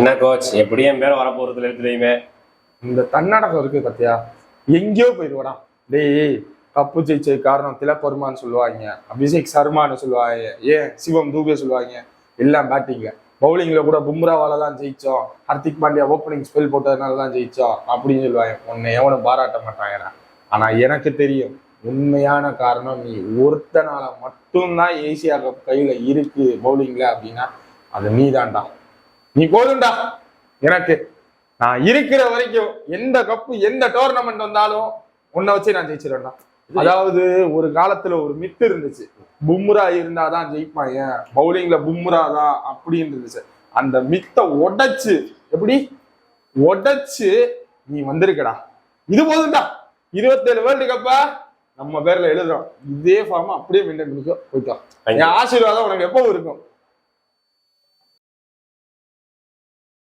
என்ன கோச் எப்படி என் பேர் வரப்போறதுல இருக்குதுமே. இந்த தன்னடக்கம் இருக்கு பத்தியா, எங்கேயோ போயிடுவாடா. டேய், கப்பு ஜெயிச்சது காரணம் திலக் வர்மான்னு சொல்லுவாங்க, அபிஷேக் சர்மான்னு சொல்லுவாங்க, ஏன் சிவம் தூபே சொல்லுவாங்க. எல்லாம் பேட்டிங்ல, பவுலிங்ல கூட பும்ராவால தான் ஜெயிச்சோம், ஹர்திக் பாண்டியா ஓப்பனிங் ஸ்பெல் போட்டதுனால தான் ஜெயிச்சோம் அப்படின்னு சொல்லுவாங்க. உன்னை எவனும் பாராட்ட மாட்டாங்கடா. ஆனா எனக்கு தெரியும் உண்மையான காரணம், நீ ஒருத்தனால மட்டும்தான் ஏசியா கப் கையில இருக்கு பவுலிங்ல அப்படின்னா அது நீ தான்டா. நீ போதும்டா எனக்கு. நான் இருக்கிற வரைக்கும் எந்த கப்பு எந்த டோர்னமெண்ட் வந்தாலும் உன்னை வச்சு நான் ஜெயிச்சிருவேன்டா. அதாவது ஒரு காலத்துல ஒரு மித்து இருந்துச்சு, பும்ரா இருந்தாதான் ஜெயிப்பாங்க, பவுலிங்ல பும்ரா தான் அப்படின்னு இருந்துச்சு. அந்த மித்தை எப்படி உடைச்சு நீ வந்திருக்கடா. இது போதும்டா. 27 வேர்ல்டு கப்பா நம்ம பேர்ல எழுதுறோம். இதே ஃபார்மா அப்படியே மெயின்டைன் பண்ணிக்கோ, போய்க்கோ. என் ஆசீர்வாதம் உனக்கு எப்பவும் இருக்கும்.